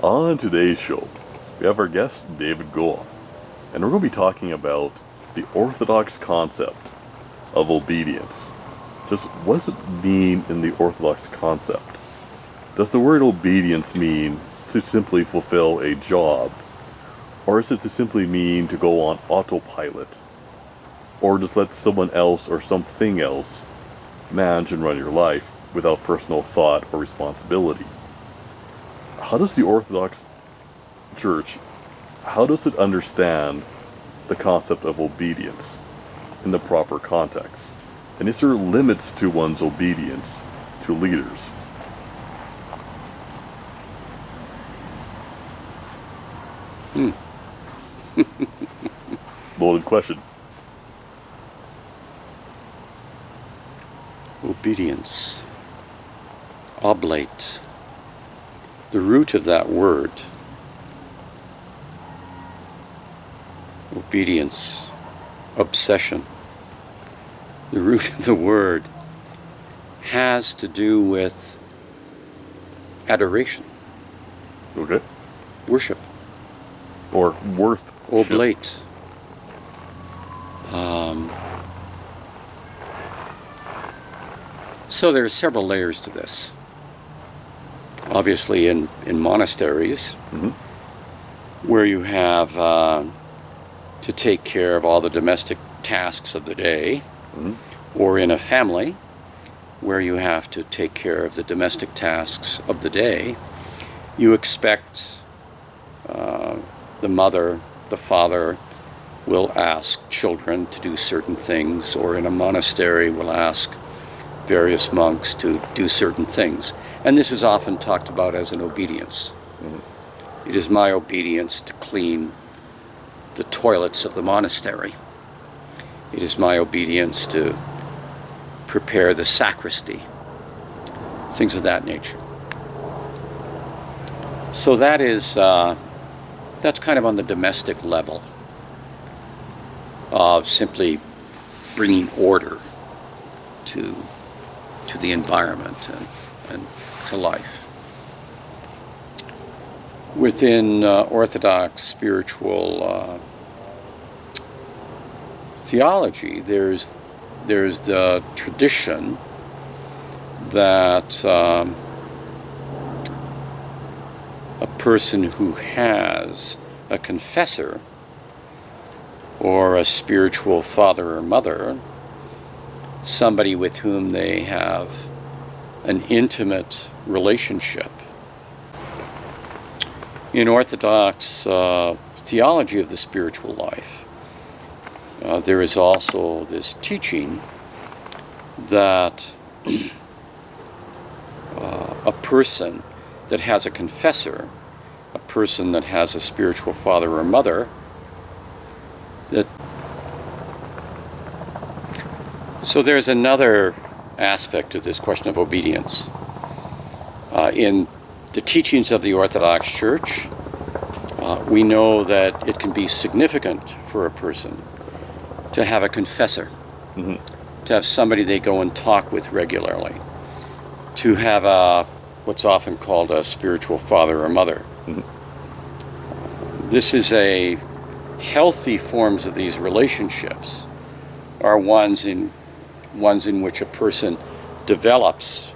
On today's show, we have our guest David Goa, and we're going to be talking about the Orthodox concept of obedience. Just what does it mean in the Orthodox concept? Does the word obedience mean to simply fulfill a job? Or is it to simply mean to go on autopilot? Or just let someone else or something else manage and run your life without personal thought or responsibility? How does the Orthodox Church, how does it understand the concept of obedience in the proper context? And is there limits to one's obedience to leaders? Loaded question. Obedience. Oblate. The root of that word, obedience, obsession, the root of the word has to do with adoration. Okay. Worship. Or worth. Oblate. So there are several layers to this. Obviously in monasteries, where you have to take care of all the domestic tasks of the day, or in a family, where you have to take care of the domestic tasks of the day, you expect the mother, the father will ask children to do certain things, or in a monastery will ask various monks to do certain things. And this is often talked about as an obedience. It is my obedience to clean the toilets of the monastery. It is my obedience to prepare the sacristy. Things of that nature. So that is, that's kind of on the domestic level of simply bringing order to the environment and to life. Within Orthodox spiritual theology, there's the tradition that a person who has a confessor or a spiritual father or mother, somebody with whom they have an intimate relationship. In Orthodox theology of the spiritual life, there is also this teaching that a person that has a confessor, a person that has a spiritual father or mother, so there's another aspect of this question of obedience. In the teachings of the Orthodox Church, we know that it can be significant for a person to have a confessor, to have somebody they go and talk with regularly, to have what's often called a spiritual father or mother. This is a healthy forms of these relationships are ones in which a person develops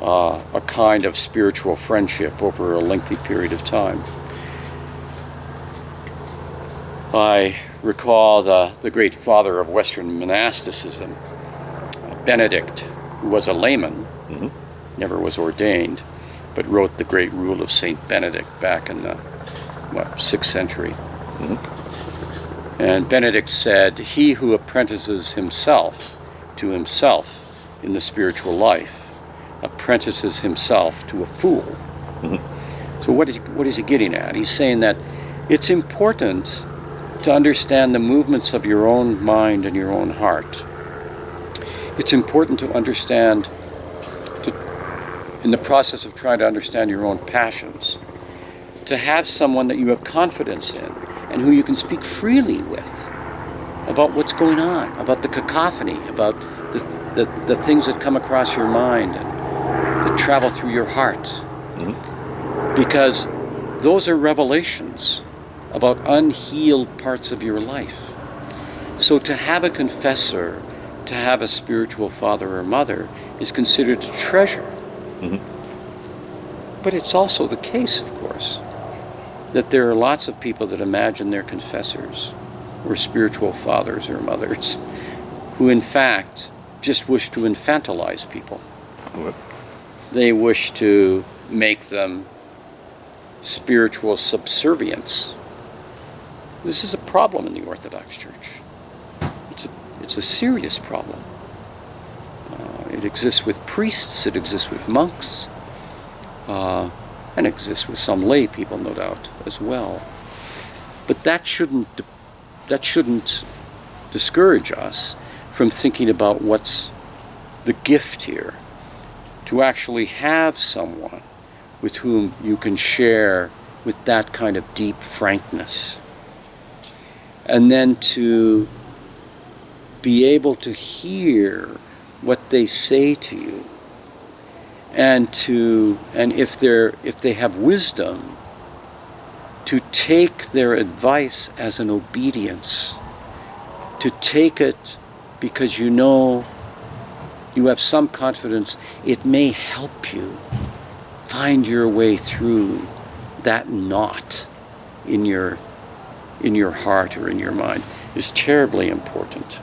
a kind of spiritual friendship over a lengthy period of time. I recall the great father of Western monasticism, Benedict, who was a layman, never was ordained, but wrote the great rule of Saint Benedict back in the 6th century. And Benedict said, "He who apprentices himself to himself in the spiritual life apprentices himself to a fool." So what is he getting at? He's saying that it's important to understand the movements of your own mind and your own heart. It's important to understand, in the process of trying to understand your own passions, to have someone that you have confidence in and who you can speak freely with about what's going on, about the cacophony, about the things that come across your mind and that travel through your heart. because those are revelations about unhealed parts of your life. So to have a confessor, to have a spiritual father or mother, is considered a treasure. Mm-hmm. But it's also the case, of course, that there are lots of people that imagine their confessors or spiritual fathers or mothers who in fact just wish to infantilize people. Okay. They wish to make them spiritual subservients. This is a problem in the Orthodox Church. It's a serious problem. It exists with priests, it exists with monks, and it exists with some lay people, no doubt, as well. But that shouldn't discourage us from thinking about what's the gift here, to actually have someone with whom you can share with that kind of deep frankness. And then to be able to hear what they say to you, and if they have wisdom, to take their advice as an obedience, to take it because you know you have some confidence it may help you find your way through that knot in your heart or in your mind, is terribly important.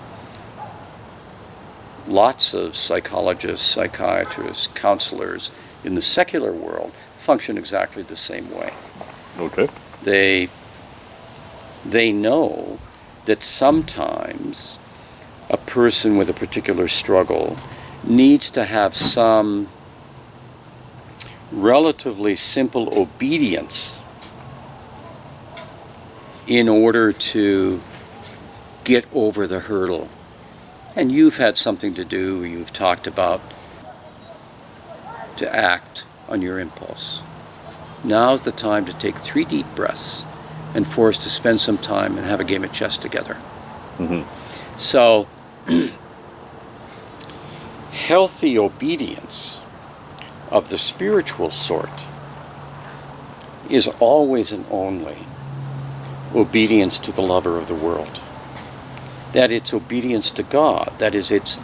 Lots of psychologists, psychiatrists, counselors in the secular world function exactly the same way. Okay. They know that sometimes a person with a particular struggle needs to have some relatively simple obedience in order to get over the hurdle. And you've had something to do, you've talked about, to act on your impulse. Now's the time to take 3 deep breaths and for us to spend some time and have a game of chess together. Mm-hmm. So, healthy obedience of the spiritual sort is always and only obedience to the lover of the world. That it's obedience to God, that is, it's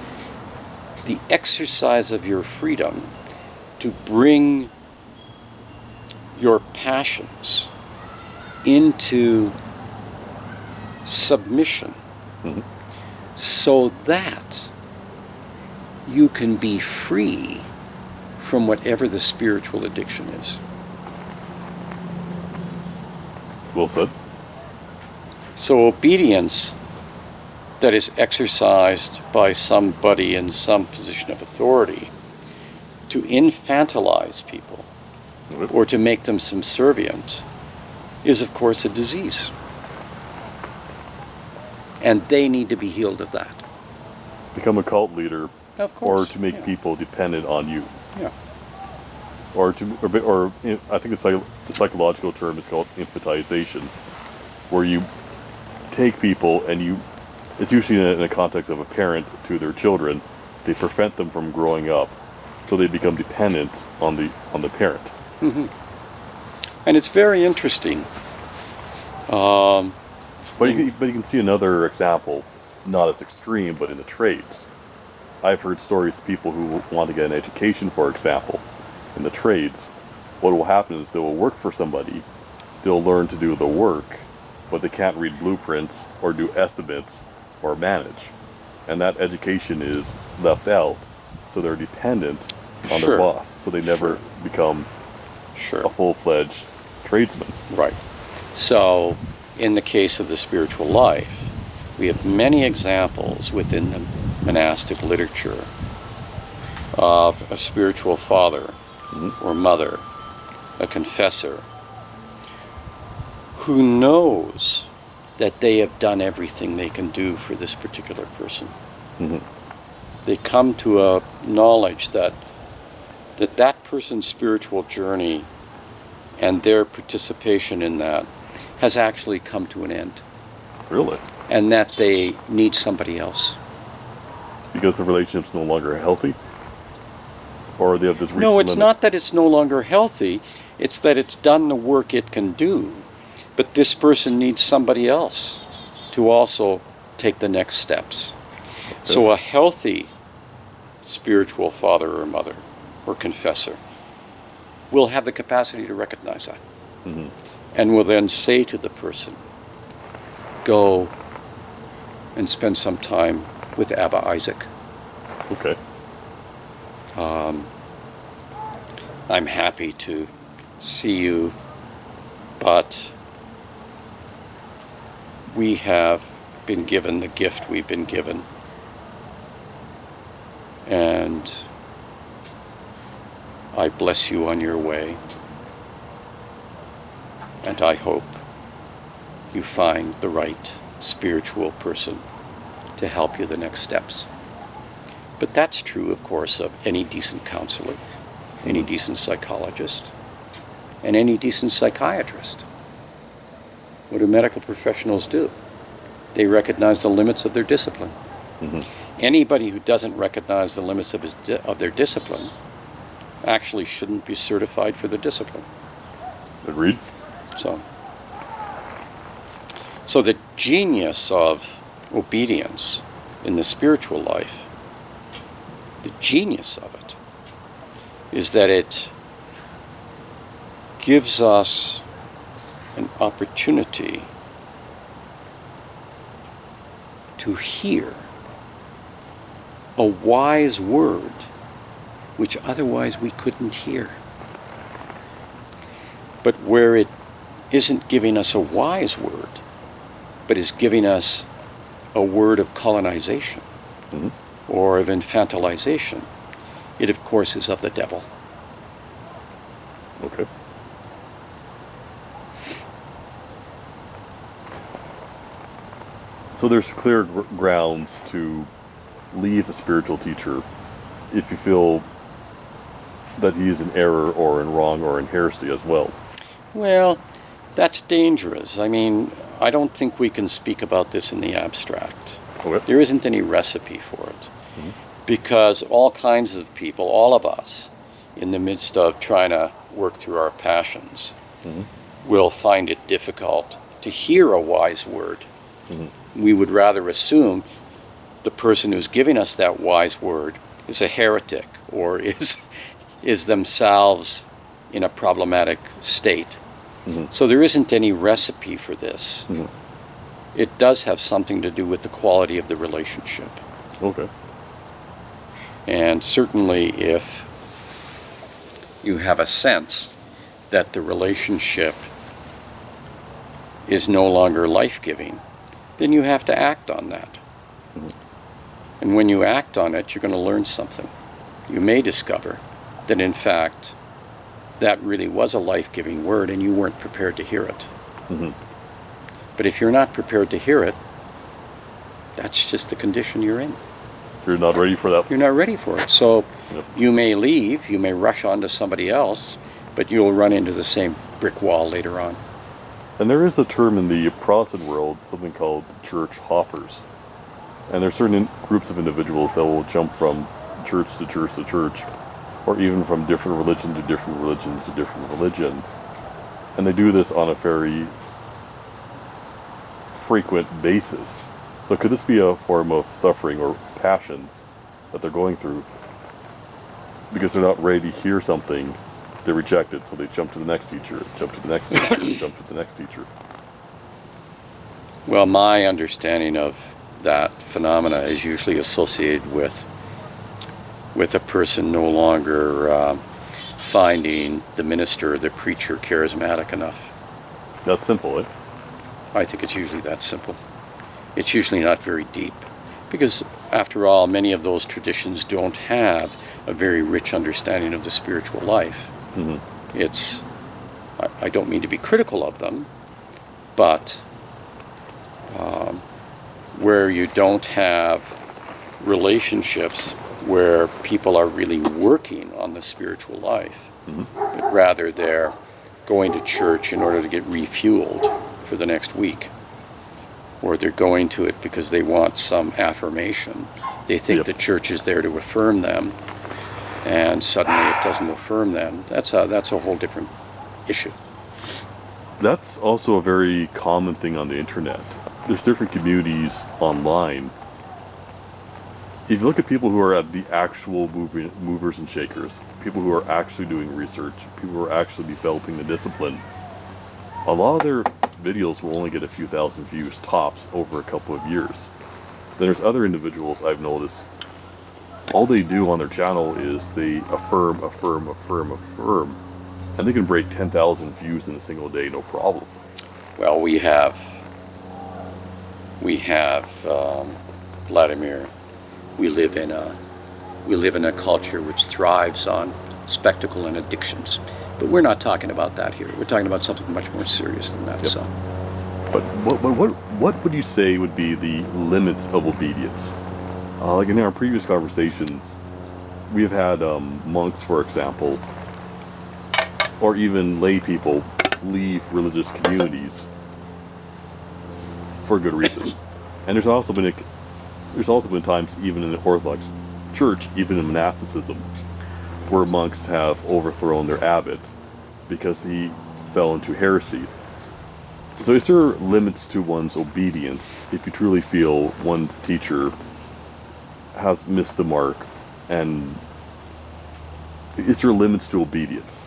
the exercise of your freedom to bring your passions into submission, mm-hmm. so that you can be free from whatever the spiritual addiction is. Well said. So obedience that is exercised by somebody in some position of authority to infantilize people or to make them subservient is, of course, a disease. And they need to be healed of that. Become a cult leader, Of course. or to make people dependent on you. Yeah. Or I think the psychological term is called infantilization, where you take people and it's usually in a context of a parent to their children, they prevent them from growing up, so they become dependent on the parent. Mm-hmm. And it's very interesting. But you can see another example, not as extreme, but in the trades. I've heard stories of people who want to get an education, for example, in the trades. What will happen is they will work for somebody, they'll learn to do the work, but they can't read blueprints or do estimates or manage. And that education is left out, so they're dependent on their boss, so they never become a full-fledged tradesman. Right. So, in the case of the spiritual life, we have many examples within the monastic literature of a spiritual father or mother, a confessor, who knows that they have done everything they can do for this particular person. Mm-hmm. They come to a knowledge that person's spiritual journey and their participation in that has actually come to an end. Really? And that they need somebody else. Because the relationship's no longer healthy? Or they have this No, it's limit? not that it's no longer healthy. It's that it's done the work it can do, but this person needs somebody else to also take the next steps. Okay. So a healthy spiritual father or mother or confessor will have the capacity to recognize that. Mm-hmm. And will then say to the person, go and spend some time with Abba Isaac. Okay. I'm happy to see you, but we have been given the gift we've been given. And I bless you on your way. And I hope you find the right spiritual person to help you the next steps. But that's true, of course, of any decent counselor, any decent psychologist, and any decent psychiatrist. What do medical professionals do? They recognize the limits of their discipline. Mm-hmm. Anybody who doesn't recognize the limits of their discipline actually shouldn't be certified for the discipline. Agreed. So the genius of obedience in the spiritual life, the genius of it, is that it gives us an opportunity to hear a wise word which otherwise we couldn't hear. But where it isn't giving us a wise word, but is giving us a word of colonization, Mm-hmm. or of infantilization, it of course is of the devil. Okay. So there's clear grounds to leave a spiritual teacher if you feel that he is in error or in wrong or in heresy as well. Well, that's dangerous. I mean, I don't think we can speak about this in the abstract. Okay. There isn't any recipe for it. Because all kinds of people, all of us, in the midst of trying to work through our passions, will find it difficult to hear a wise word. We would rather assume the person who's giving us that wise word is a heretic or is themselves in a problematic state. So there isn't any recipe for this. It does have something to do with the quality of the relationship. Okay. And certainly if you have a sense that the relationship is no longer life-giving, then you have to act on that. And when you act on it, you're going to learn something. You may discover that in fact that really was a life-giving word and you weren't prepared to hear it. But if you're not prepared to hear it, that's just the condition you're in. You're not ready for that. You're not ready for it. So you may leave, you may rush on to somebody else, but you'll run into the same brick wall later on. And there is a term in the Protestant world, something called church hoppers. And there are certain groups of individuals that will jump from church to church to church, or even from different religion to different religion to different religion. And they do this on a very frequent basis. So could this be a form of suffering or passions that they're going through? Because they're not ready to hear something, they reject it, so they jump to the next teacher, jump to the next teacher, jump to the next teacher. Well, my understanding of that phenomena is usually associated with a person no longer finding the minister or the preacher charismatic enough. That's simple, eh? I think it's usually that simple. It's usually not very deep. Because, after all, many of those traditions don't have a very rich understanding of the spiritual life. It's, I don't mean to be critical of them, but where you don't have relationships where people are really working on the spiritual life, but rather they're going to church in order to get refueled for the next week, or they're going to it because they want some affirmation. They think the church is there to affirm them, and suddenly it doesn't affirm them. That's a whole different issue. That's also a very common thing on the internet. There's different communities online. If you look at people who are at the actual movers and shakers, people who are actually doing research, people who are actually developing the discipline, a lot of their videos will only get a few thousand views tops over a couple of years. Then there's other individuals I've noticed, all they do on their channel is they affirm, and they can break 10,000 views in a single day, no problem. Well, we have Vladimir. We live in a culture which thrives on spectacle and addictions. But we're not talking about that here. We're talking about something much more serious than that. Yep. So, but what would you say would be the limits of obedience? Like in our previous conversations, we have had monks, for example, or even lay people leave religious communities for good reason. And there's also been times, even in the Orthodox Church, even in monasticism, where monks have overthrown their abbot because he fell into heresy. So is there limits to one's obedience if you truly feel one's teacher has missed the mark, and is there limits to obedience?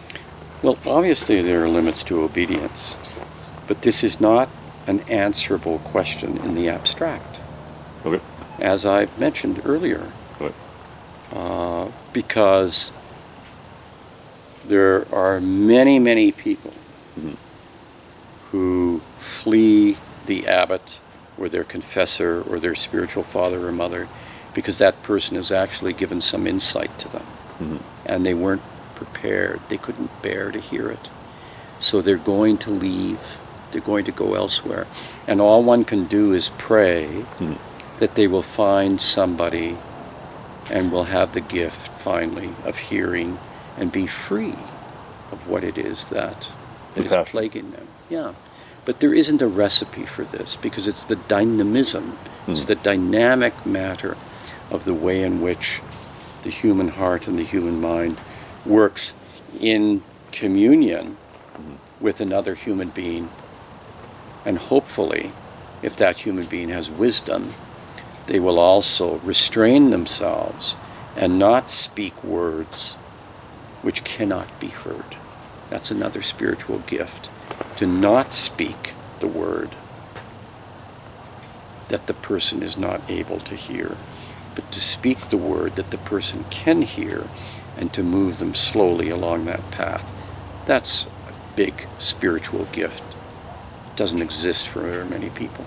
Well, obviously there are limits to obedience, but this is not an answerable question in the abstract. Okay. As I mentioned earlier. Okay. Because there are many, many people who flee the abbot or their confessor or their spiritual father or mother because that person has actually given some insight to them. And they weren't prepared. They couldn't bear to hear it. So they're going to leave. They're going to go elsewhere. And all one can do is pray that they will find somebody and will have the gift, finally, of hearing and be free of what it is that is plaguing them. Yeah. But there isn't a recipe for this, because it's the dynamism, it's the dynamic matter of the way in which the human heart and the human mind works in communion with another human being. And hopefully, if that human being has wisdom, they will also restrain themselves and not speak words which cannot be heard. That's another spiritual gift, to not speak the word that the person is not able to hear, but to speak the word that the person can hear and to move them slowly along that path. That's a big spiritual gift. It doesn't exist for very many people.